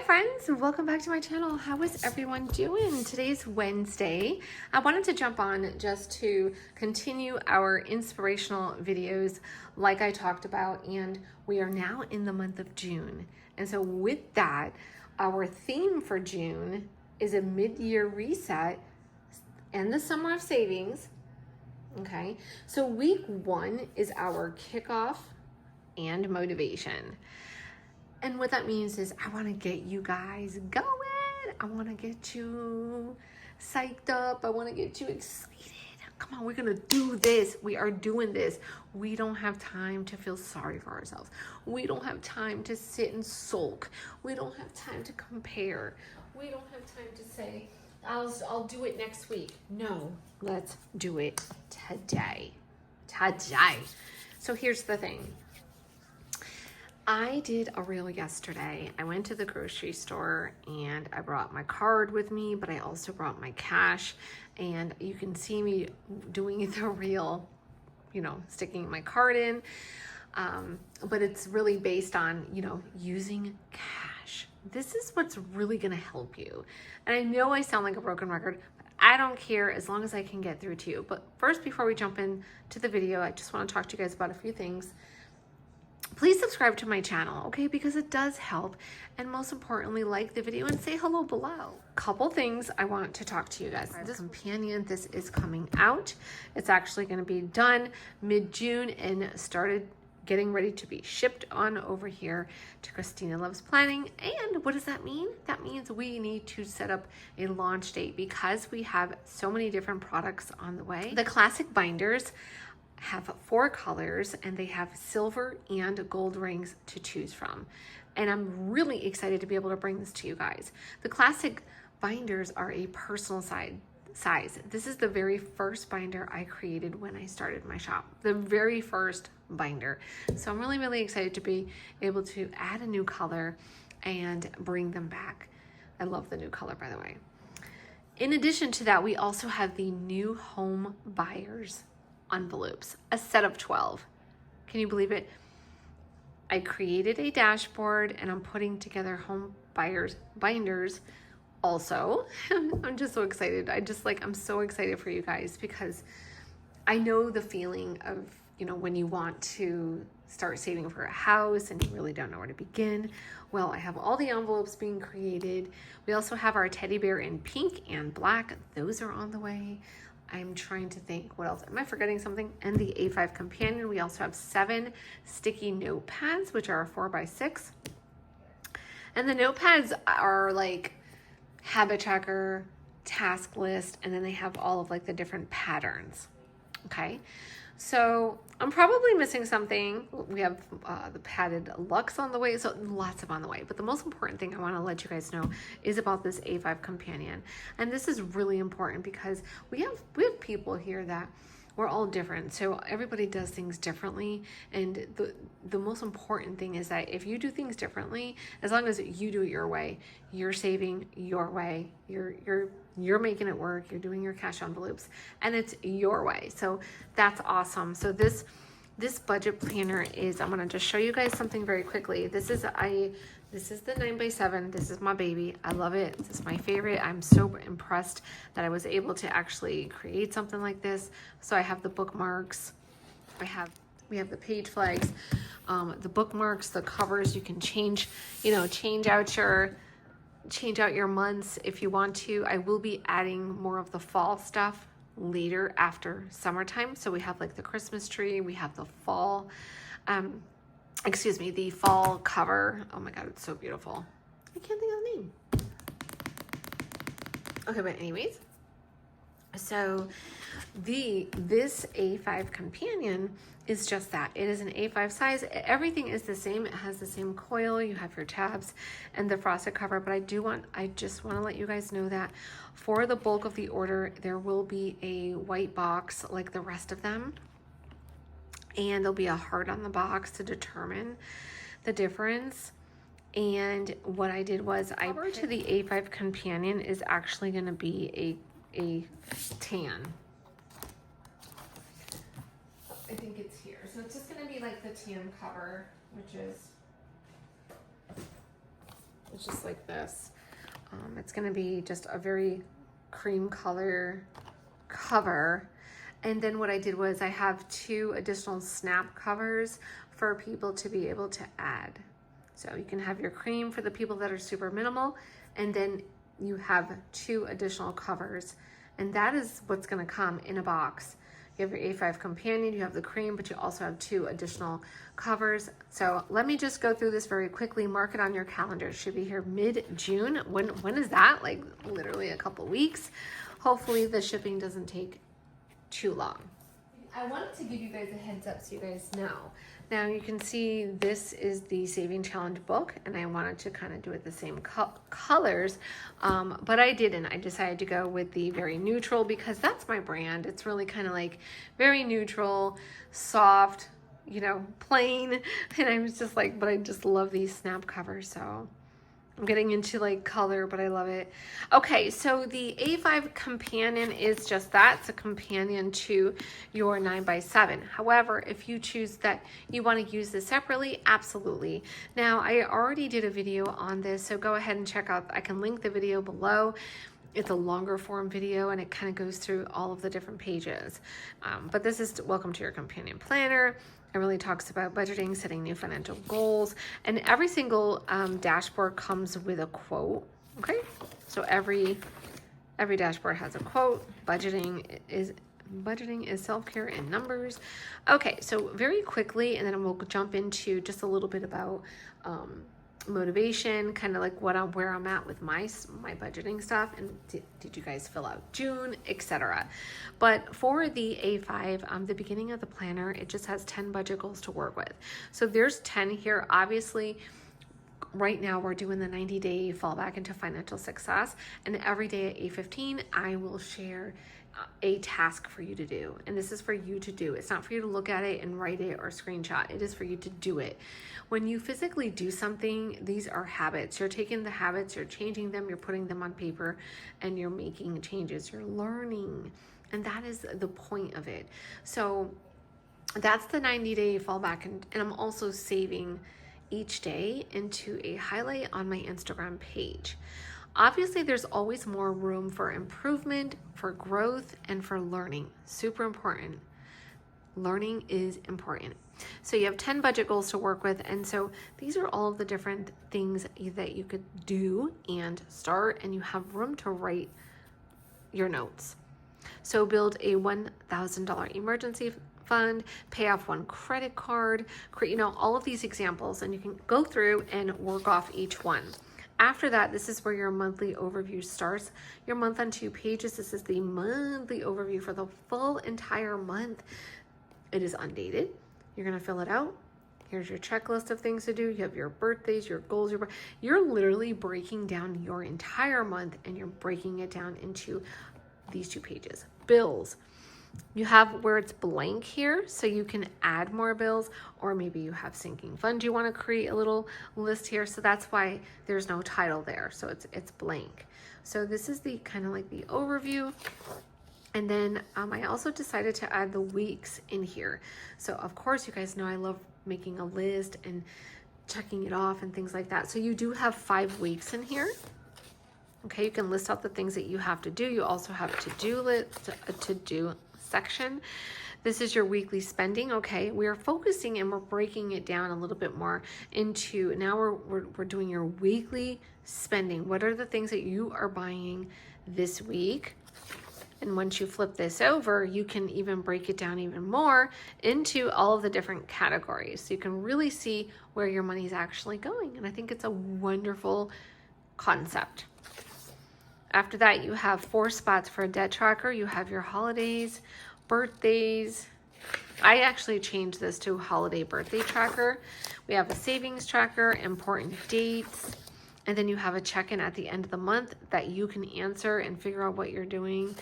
friends, welcome back to my channel. How is everyone doing? Today's Wednesday. I wanted to jump on just to continue our inspirational videos like I talked about, and we are now in the month of June. And so with that, our theme for June is a mid-year reset and the summer of savings. Okay, so week one is our kickoff and motivation. And what that means is I want to get you guys going. I want to get you psyched up. I want to get you excited. Come on, we're going to do this. We are doing this. We don't have time to feel sorry for ourselves. We don't have time to sit and sulk. We don't have time to compare. We don't have time to say, I'll do it next week. No, let's do it today. Today. So here's the thing. I did a reel yesterday. I went to the grocery store and I brought my card with me, but I also brought my cash, and you can see me doing the reel, sticking my card in. But it's really based on, using cash. This is what's really going to help you. And I know I sound like a broken record, but I don't care as long as I can get through to you. But first, before we jump into the video, I just want to talk to you guys about a few things. Please subscribe to my channel, okay? Because it does help. And most importantly, like the video and say hello below. Couple things I want to talk to you guys. This companion, this is coming out. It's actually going to be done mid-June and started getting ready to be shipped on over here to Christina Loves Planning. And what does that mean? That means we need to set up a launch date because we have so many different products on the way. The classic binders have 4 colors and they have silver and gold rings to choose from. And I'm really excited to be able to bring this to you guys. The classic binders are a personal size. This is the very first binder I created when I started my shop. The very first binder. So I'm really, really excited to be able to add a new color and bring them back. I love the new color, by the way. In addition to that, we also have the new home buyers envelopes, a set of 12. Can you believe it? I created a dashboard and I'm putting together home buyers binders also. I'm just so excited. I'm so excited for you guys because I know the feeling of, when you want to start saving for a house and you really don't know where to begin. Well, I have all the envelopes being created. We also have our teddy bear in pink and black. Those are on the way. I'm trying to think what else. Am I forgetting something? And the A5 companion. We also have 7 sticky notepads, which are 4x6. And the notepads are like habit tracker, task list, and then they have all of like the different patterns. Okay. So I'm probably missing something. We have the padded luxe on the way, so lots of on the way. But the most important thing I want to let you guys know is about this A5 companion. And this is really important because we have people here that we're all different. So everybody does things differently. And the most important thing is that if you do things differently, as long as you do it your way, you're saving your way, you're making it work, you're doing your cash envelopes, and it's your way. So that's awesome. So this budget planner is, I'm gonna just show you guys something very quickly. This is the 9x7. This is my baby. I love it. This is my favorite. I'm so impressed that I was able to actually create something like this. So I have the bookmarks. We have the page flags, the bookmarks, the covers. You can change out your months if you want to. I will be adding more of the fall stuff later after summertime. So we have like the Christmas tree. We have the fall, the fall cover. Oh my God, it's so beautiful. I can't think of the name. Okay, but anyways, so this A5 companion is just that. It is an A5 size. Everything is the same. It has the same coil. You have your tabs and the frosted cover, but I just want to let you guys know that for the bulk of the order, there will be a white box like the rest of them. And there'll be a heart on the box to determine the difference. And what I did was I put to the A5 companion is actually going to be a tan. I think it's here. So it's just going to be like the tan cover, which is It's just like this. It's going to be just a very cream color cover. And then what I did was I have 2 additional snap covers for people to be able to add. So you can have your cream for the people that are super minimal, and then you have 2 additional covers. And that is what's going to come in a box. You have your A5 companion, you have the cream, but you also have 2 additional covers. So let me just go through this very quickly. Mark it on your calendar. It should be here mid-June. When is that? Like literally a couple weeks. Hopefully the shipping doesn't take too long. I wanted to give you guys a heads up so you guys know. Now you can see this is the Saving Challenge book, and I wanted to kind of do it the same colors, but I didn't. I decided to go with the very neutral because that's my brand. It's really kind of like very neutral, soft, you know, plain. And I was just like, but I just love these snap covers, so I'm getting into like color, but I love it. Okay, so the A5 companion is just that. It's a companion to your 9x7. However, if you choose that you want to use this separately, absolutely. Now, I already did a video on this, so go ahead and check out. I can link the video below. It's a longer form video and it kind of goes through all of the different pages. But this is Welcome to Your Companion Planner. It really talks about budgeting, setting new financial goals, and every single dashboard comes with a quote. Okay, so every dashboard has a quote. Budgeting is self-care in numbers. Okay, so very quickly, and then we'll jump into just a little bit about motivation, kind of like where I'm at with my budgeting stuff, and did you guys fill out June, etc. But for the A5, the beginning of the planner, it just has 10 budget goals to work with. So there's 10 here. Obviously, right now we're doing the 90-day fall back into financial success, and every day at 8:15 I will share a task for you to do, and this is for you to do. It's not for you to look at it and write it or screenshot. It is for you to do it. When you physically do something, these are habits. You're taking the habits, you're changing them, you're putting them on paper, and you're making changes. You're learning, and that is the point of it. So that's the 90-day fall back, and I'm also saving each day into a highlight on my Instagram page. Obviously, there's always more room for improvement, for growth, and for learning. Super important. Learning is important. So you have 10 budget goals to work with, and so these are all of the different things that you could do and start, and you have room to write your notes. So build a $1,000 emergency fund, pay off 1 credit card, create, all of these examples, and you can go through and work off each one. After that, this is where your monthly overview starts. Your month on 2 pages. This is the monthly overview for the full entire month. It is undated. You're going to fill it out. Here's your checklist of things to do. You have your birthdays, your goals. You're literally breaking down your entire month, and you're breaking it down into these 2 pages. Bills. You have where it's blank here, so you can add more bills, or maybe you have sinking fund. You want to create a little list here, so that's why there's no title there. So it's blank. So this is the kind of like the overview. And then I also decided to add the weeks in here. So of course, you guys know I love making a list and checking it off and things like that. So you do have 5 weeks in here. Okay, you can list out the things that you have to do. You also have to-do list, a to-do section. This is your weekly spending. Okay, we're focusing and we're breaking it down a little bit more into, now we're doing your weekly spending. What are the things that you are buying this week? And once you flip this over, you can even break it down even more into all of the different categories. So you can really see where your money is actually going. And I think it's a wonderful concept. After that, you have 4 spots for a debt tracker. You have your holidays, birthdays. I actually changed this to holiday birthday tracker. We have a savings tracker, important dates, and then you have a check-in at the end of the month that you can answer and figure out what you're doing.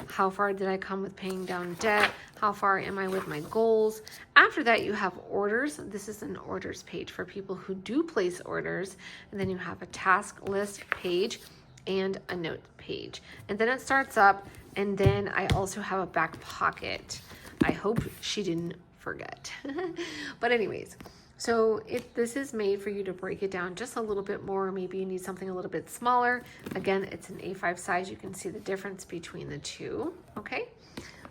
How far did I come with paying down debt? How far am I with my goals? After that, you have orders. This is an orders page for people who do place orders. And then you have a task list page and a note page. And then it starts up, and then I also have a back pocket. I hope she didn't forget. But anyways, So this is made for you to break it down just a little bit more. Maybe you need something a little bit smaller. Again, it's an A5 size. You can see the difference between the two, okay?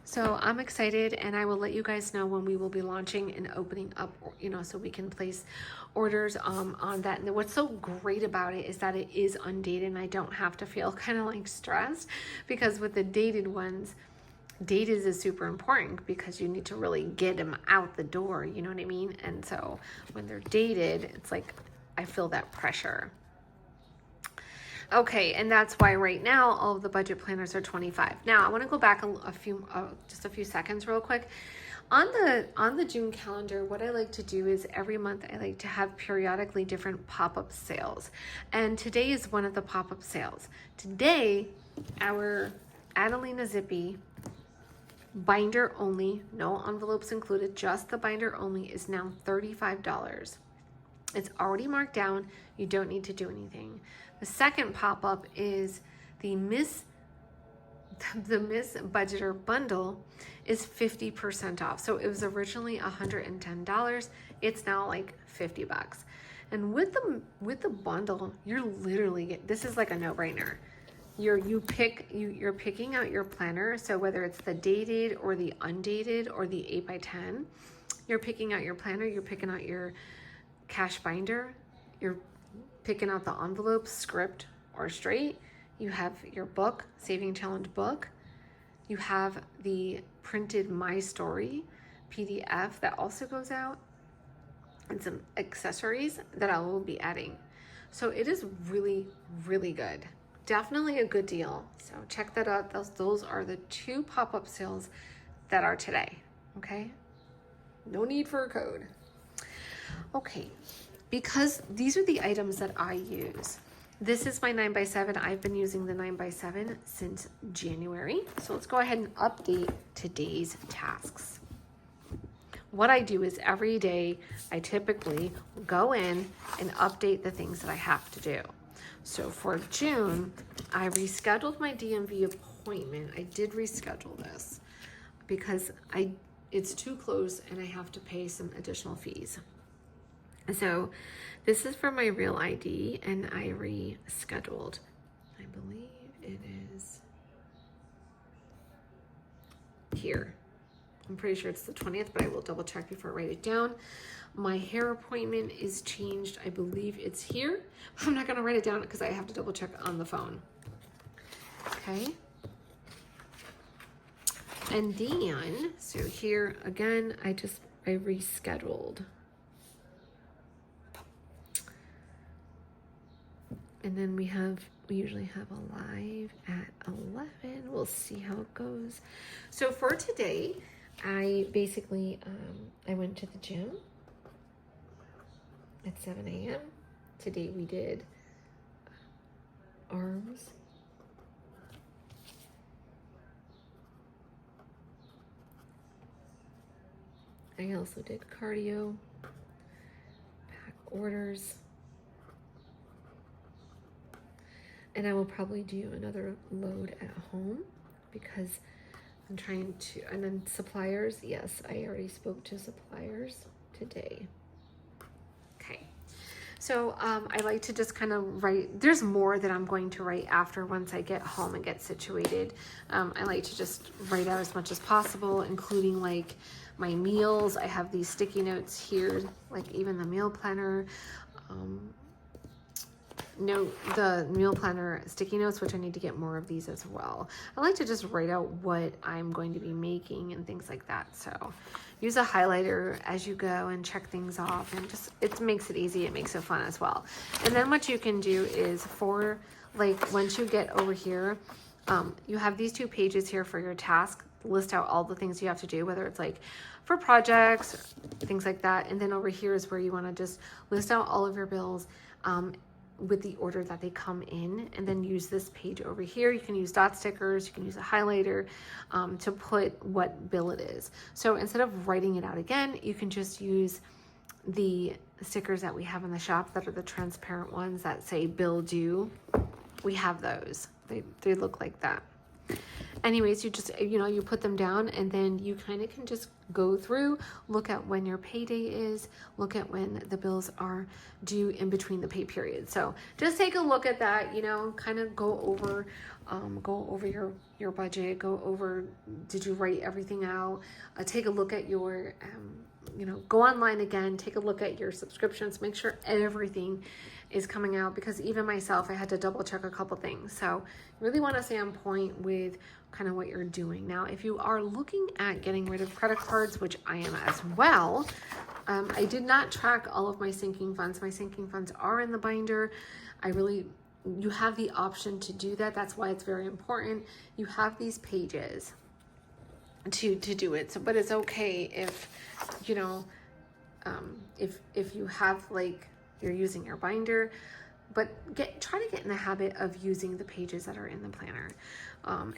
So I'm excited, and I will let you guys know when we will be launching and opening up, you know, so we can place orders on that. And what's so great about it is that it is undated, and I don't have to feel kind of like stressed, because with the dated ones, dated is super important because you need to really get them out the door, you know what I mean? And so when they're dated, it's like I feel that pressure. Okay, and that's why right now all of the budget planners are $25. Now I want to go back just a few seconds real quick. On the June calendar, what I like to do is every month I like to have periodically different pop-up sales. And today is one of the pop-up sales. Today, our Adelina Zippy binder only, no envelopes included, just the binder only, is now $35. It's already marked down. You don't need to do anything. The second pop-up is the Miss Budgeter bundle is 50% off. So it was originally $110. It's now like $50. And with the bundle, you're literally this is like a no-brainer. You're picking out your planner. So whether it's the dated or the undated or the 8x10, you're picking out your planner, you're picking out your cash binder, you're picking out the envelope, script or straight. You have your book, Saving Challenge book. You have the printed My Story PDF that also goes out, and some accessories that I will be adding. So it is really, really good. Definitely a good deal. So check that out. Those are the two pop-up sales that are today. Okay. No need for a code. Okay. Because these are the items that I use. This is my 9x7. I've been using the 9x7 since January. So let's go ahead and update today's tasks. What I do is every day I typically go in and update the things that I have to do. So for June, I rescheduled my DMV appointment. I did reschedule this because it's too close and I have to pay some additional fees. So this is for my Real ID, and I rescheduled. I believe it is here. I'm pretty sure it's the 20th, but I will double check before I write it down. My hair appointment is changed. I believe it's here. I'm not going to write it down because I have to double check on the phone. Okay. And then, so here again, I rescheduled. And then we usually have a live at 11. We'll see how it goes. So for today, I basically, I went to the gym at 7 a.m. Today we did arms. I also did cardio, back orders. And I will probably do another load at home because I'm trying to, and then suppliers. Yes, I already spoke to suppliers today. Okay. So I like to just kind of write, there's more that I'm going to write after once I get home and get situated. I like to just write out as much as possible, including like my meals. I have these sticky notes here, like even the meal planner, the meal planner sticky notes, which I need to get more of these as well. I like to just write out what I'm going to be making and things like that. So use a highlighter as you go and check things off, and just, it makes it easy. It makes it fun as well. And then what you can do is for like, once you get over here, you have these 2 pages here for your task. List out all the things you have to do, whether it's like for projects, things like that. And then over here is where you want to just list out all of your bills, with the order that they come in, and then use this page over here. You can use dot stickers, you can use a highlighter to put what bill it is. So instead of writing it out again, you can just use the stickers that we have in the shop that are the transparent ones that say bill due. We have those. They look like that. Anyways, you just, you put them down, and then you kind of can just go through, look at when your payday is, look at when the bills are due in between the pay period. So just take a look at that, kind of go over your budget, go over, did you write everything out? Take a look at your, go online again, take a look at your subscriptions, make sure everything is coming out, because even myself, I had to double check a couple things. So you really want to stay on point with kind of what you're doing. Now, if you are looking at getting rid of credit cards, which I am as well, I did not track all of my sinking funds. My sinking funds are in the binder. You have the option to do that. That's why it's very important. You have these pages to do it. So, but it's okay if, if you have, like, you're using your binder, but try to get in the habit of using the pages that are in the planner.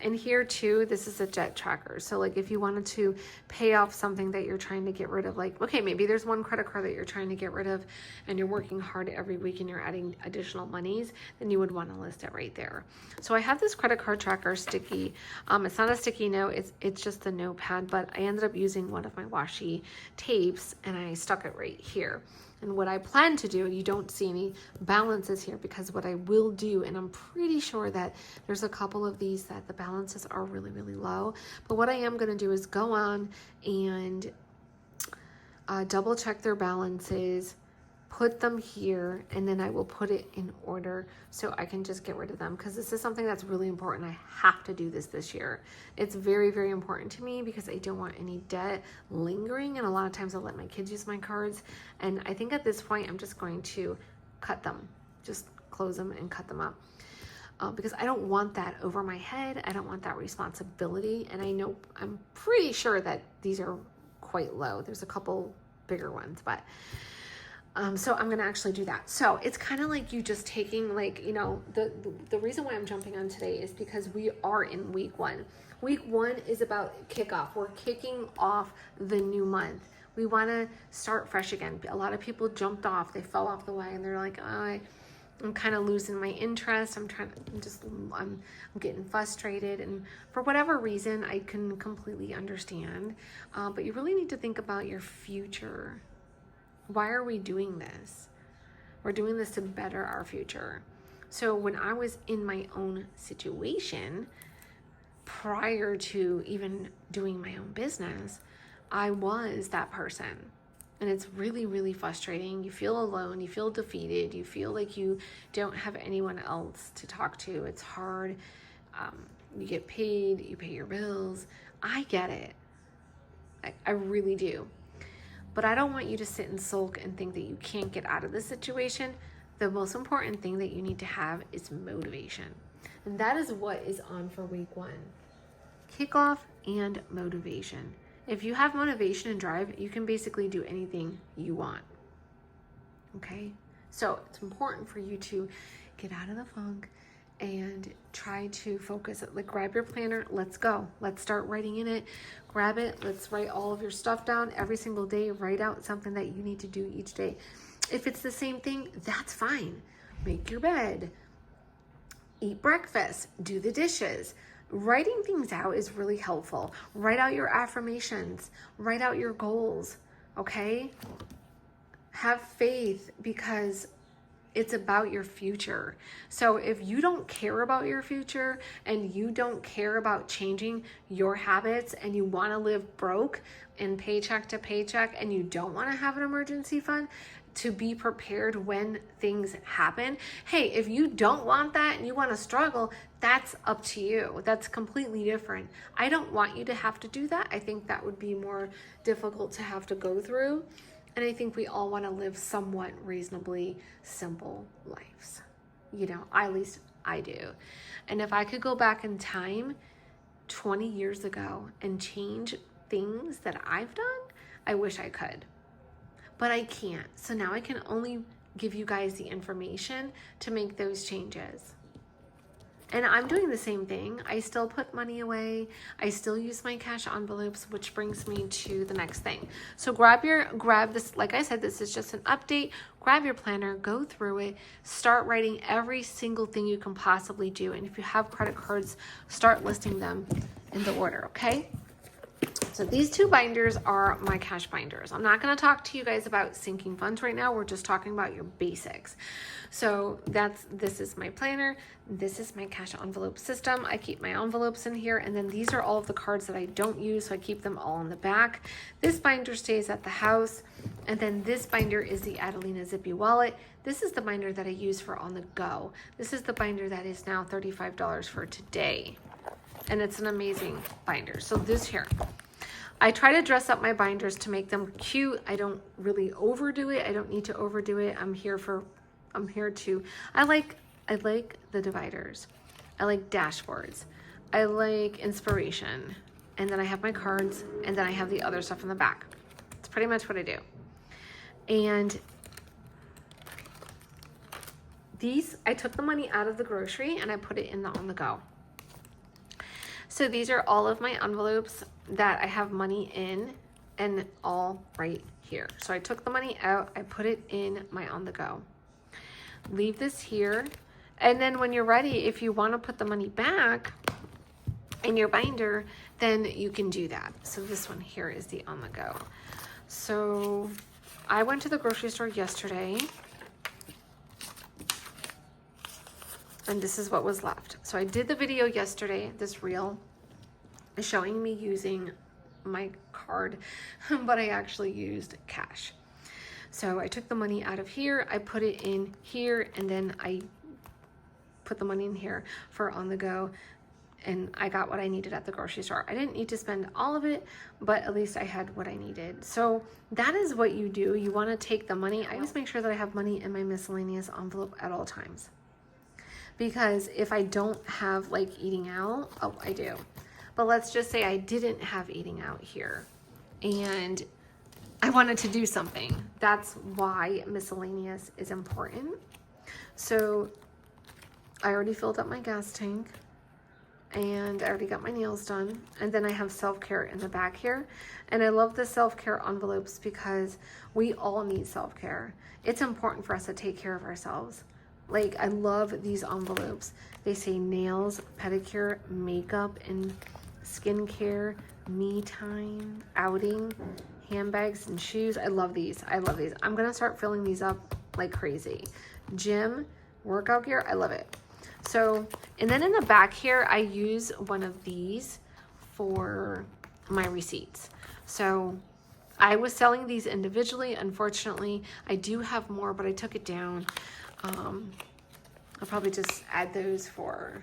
And here too, this is a debt tracker. So like if you wanted to pay off something that you're trying to get rid of, like, okay, maybe there's one credit card that you're trying to get rid of and you're working hard every week and you're adding additional monies, then you would want to list it right there. So I have this credit card tracker sticky. It's not a sticky note, it's just the notepad, but I ended up using one of my washi tapes and I stuck it right here. And what I plan to do, you don't see any balances here, because what I will do, and I'm pretty sure that there's a couple of these that the balances are really, really low. But what I am going to do is go on and double check their balances, put them here, and then I will put it in order so I can just get rid of them, because this is something that's really important. I have to do this year. It's very, very important to me because I don't want any debt lingering, and a lot of times I'll let my kids use my cards, and I think at this point I'm just going to cut them, just close them and cut them up, because I don't want that over my head. I don't want that responsibility, and I'm pretty sure that these are quite low. There's a couple bigger ones, but so I'm going to actually do that. So it's kind of like you just taking, like, the reason why I'm jumping on today is because we are in week 1. Week 1 is about kickoff. We're kicking off the new month. We want to start fresh again. A lot of people jumped off. They fell off the wagon. They're like, oh, I'm kind of losing my interest. I'm getting frustrated. And for whatever reason, I can completely understand. But you really need to think about your future. Why are we doing this? We're doing this to better our future. So when I was in my own situation, prior to even doing my own business, I was that person. And it's really, really frustrating. You feel alone, you feel defeated, you feel like you don't have anyone else to talk to. It's hard. You get paid, you pay your bills. I get it. I really do. But I don't want you to sit and sulk and think that you can't get out of this situation. The most important thing that you need to have is motivation. And that is what is on for week 1. Kickoff and motivation. If you have motivation and drive, you can basically do anything you want. Okay? So it's important for you to get out of the funk and try to focus. Like, grab your planner, let's go. Let's start writing in it. Grab it, let's write all of your stuff down every single day. Write out something that you need to do each day. If it's the same thing, that's fine. Make your bed, eat breakfast, do the dishes. Writing things out is really helpful. Write out your affirmations, write out your goals, okay? Have faith, because it's about your future. So if you don't care about your future and you don't care about changing your habits and you want to live broke and paycheck to paycheck and you don't want to have an emergency fund to be prepared when things happen, hey, if you don't want that and you want to struggle, that's up to you. That's completely different. I don't want you to have to do that. I think that would be more difficult to have to go through. And I think we all want to live somewhat reasonably simple lives. At least I do. And if I could go back in time 20 years ago and change things that I've done, I wish I could. But I can't. So now I can only give you guys the information to make those changes. And I'm doing the same thing. I still put money away. I still use my cash envelopes, which brings me to the next thing. So grab this, like I said, this is just an update. Grab your planner, go through it, start writing every single thing you can possibly do. And if you have credit cards, start listing them in the order, okay? So these two binders are my cash binders. I'm not going to talk to you guys about sinking funds right now. We're just talking about your basics. So this is my planner. This is my cash envelope system. I keep my envelopes in here. And then these are all of the cards that I don't use. So I keep them all in the back. This binder stays at the house. And then this binder is the Adelina Zippy wallet. This is the binder that I use for on the go. This is the binder that is now $35 for today. And it's an amazing binder. So this here, I try to dress up my binders to make them cute. I don't really overdo it. I don't need to overdo it. I like the dividers. I like dashboards. I like inspiration. And then I have my cards, and then I have the other stuff in the back. It's pretty much what I do. And these, I took the money out of the grocery and I put it in the on the go. So these are all of my envelopes that I have money in, and all right here. So I took the money out, I put it in my on the go. Leave this here. And then when you're ready, if you want to put the money back in your binder, then you can do that. So this one here is the on the go. So I went to the grocery store yesterday, and this is what was left. So I did the video yesterday, this reel, showing me using my card, but I actually used cash. So I took the money out of here, I put it in here, and then I put the money in here for on the go, and I got what I needed at the grocery store. I didn't need to spend all of it, but at least I had what I needed. So that is what you do. You want to take the money. I always make sure that I have money in my miscellaneous envelope at all times. Because if I don't have like eating out, oh, I do. But let's just say I didn't have eating out here and I wanted to do something. That's why miscellaneous is important. So I already filled up my gas tank and I already got my nails done. And then I have self-care in the back here. And I love the self-care envelopes because we all need self-care. It's important for us to take care of ourselves. Like, I love these envelopes. They say nails, pedicure, makeup, and skincare, me time, outing, handbags, and shoes. I love these. I love these. I'm going to start filling these up like crazy. Gym, workout gear. I love it. So, and then in the back here, I use one of these for my receipts. So I was selling these individually. Unfortunately, I do have more, but I took it down. I'll probably just add those for,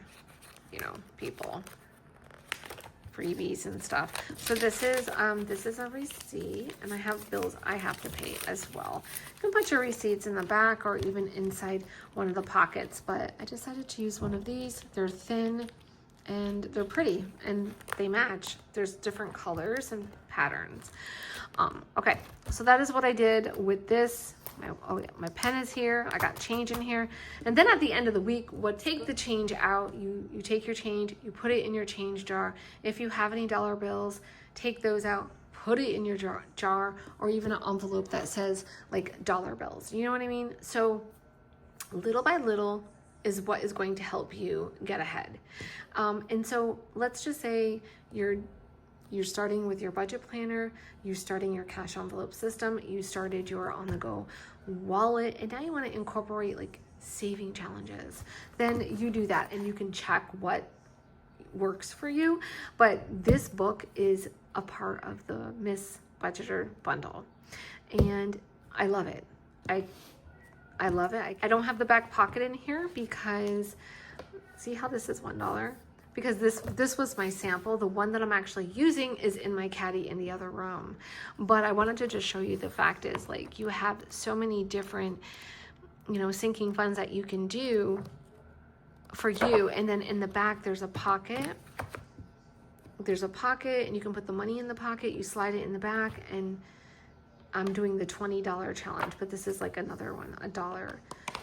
you know, people, freebies and stuff. So this is a receipt, and I have bills I have to pay as well. You can put your receipts in the back or even inside one of the pockets, but I decided to use one of these. They're thin and they're pretty and they match. There's different colors and patterns. Okay, so that is what I did with this. My pen is here. I got change in here. And then at the end of the week, take the change out. You take your change, you put it in your change jar. If you have any dollar bills, take those out, put it in your jar, or even an envelope that says like dollar bills. You know what I mean? So little by little is what is going to help you get ahead. And so let's just say you're starting with your budget planner, you're starting your cash envelope system, you started your on-the-go wallet, and now you want to incorporate like saving challenges. Then you do that and you can check what works for you. But this book is a part of the Miss Budgeter bundle. And I love it. I love it. I don't have the back pocket in here because, see how this is $1? Because this was my sample. The one that I'm actually using is in my caddy in the other room. But I wanted to just show you the fact is, like, you have so many different, you know, sinking funds that you can do for you. And then in the back, there's a pocket. There's a pocket and you can put the money in the pocket. You slide it in the back, and I'm doing the $20 challenge, but this is like another one, $1.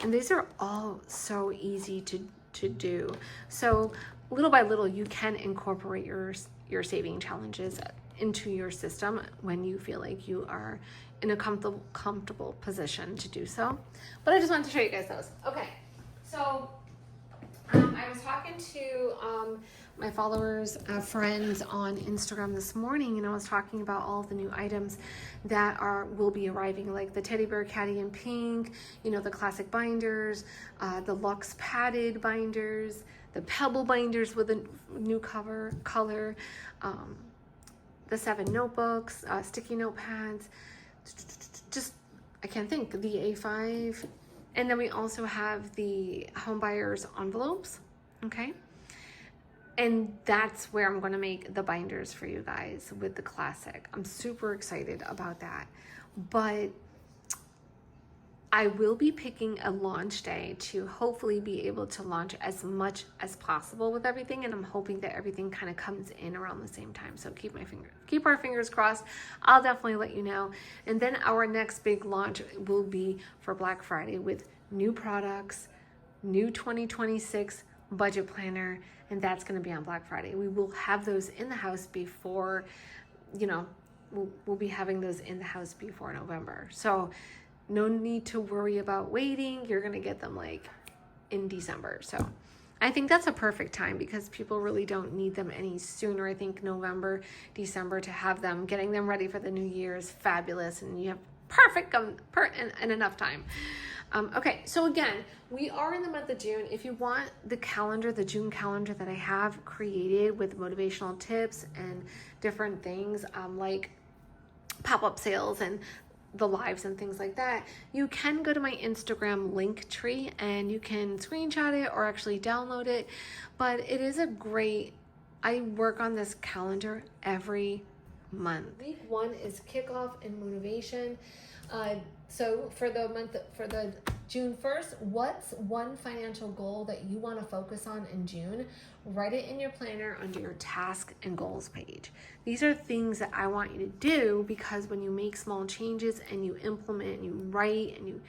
And these are all so easy to do. So little by little, you can incorporate your saving challenges into your system when you feel like you are in a comfortable position to do so. But I just wanted to show you guys those. Okay, so I was talking to my followers, friends on Instagram this morning, and I was talking about all the new items that will be arriving, like the teddy bear caddy in pink, you know, the classic binders, the luxe padded binders, the pebble binders with a new color, the 7 notebooks, sticky notepads, just, I can't think, the A5. And then we also have the homebuyers envelopes, okay? And that's where I'm going to make the binders for you guys with the classic. I'm super excited about that. But I will be picking a launch day to hopefully be able to launch as much as possible with everything, and I'm hoping that everything kind of comes in around the same time. So keep our fingers crossed. I'll definitely let you know. And then our next big launch will be for Black Friday with new products, new 2026 budget planner, and that's going to be on Black Friday. We will have those in the house before, you know, we'll be having those in the house before November. So no need to worry about waiting. You're going to get them like in December. So I think that's a perfect time because people really don't need them any sooner. I think November, December to have them, getting them ready for the new year is fabulous, and you have perfect and enough time. Okay, so again, we are in the month of June. If you want the calendar, the June calendar that I have created with motivational tips and different things like pop-up sales and the lives and things like that, you can go to my Instagram link tree and you can screenshot it or actually download it. But it is I work on this calendar every month. Week 1 is kickoff and motivation. So for the June 1st, what's one financial goal that you want to focus on in June? Write it in your planner under your task and goals page. These are things that I want you to do, because when you make small changes and you implement and you write and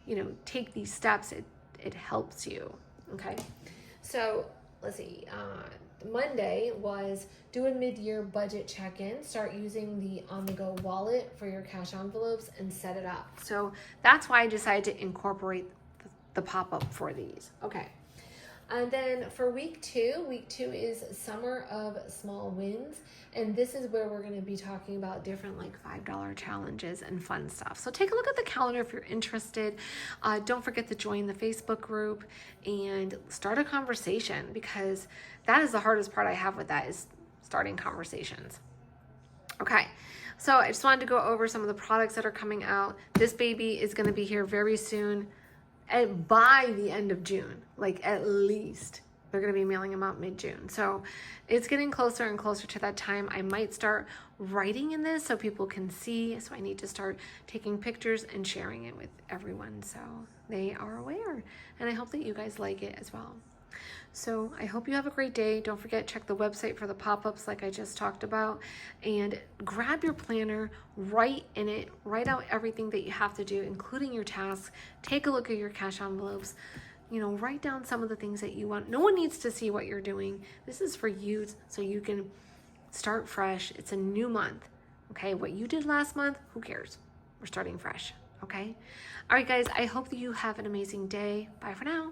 you know, take these steps, it helps you. Okay. So let's see. Monday was do a mid-year budget check-in, start using the on-the-go wallet for your cash envelopes and set it up. So that's why I decided to incorporate the pop-up for these. Okay. And then for week 2 is Summer of Small Wins. And this is where we're going to be talking about different like $5 challenges and fun stuff. So take a look at the calendar if you're interested. Don't forget to join the Facebook group and start a conversation, because that is the hardest part I have with that, is starting conversations. Okay, so I just wanted to go over some of the products that are coming out. This baby is going to be here very soon. And by the end of June, like at least, they're going to be mailing them out mid-June. So it's getting closer and closer to that time. I might start writing in this so people can see. So I need to start taking pictures and sharing it with everyone so they are aware. And I hope that you guys like it as well. So I hope you have a great day. Don't forget, check the website for the pop-ups like I just talked about, and grab your planner, write in it, write out everything that you have to do, including your tasks. Take a look at your cash envelopes, you know, write down some of the things that you want. No one needs to see what you're doing. This is for you so you can start fresh. It's a new month. Okay. What you did last month, who cares? We're starting fresh. Okay. All right, guys, I hope that you have an amazing day. Bye for now.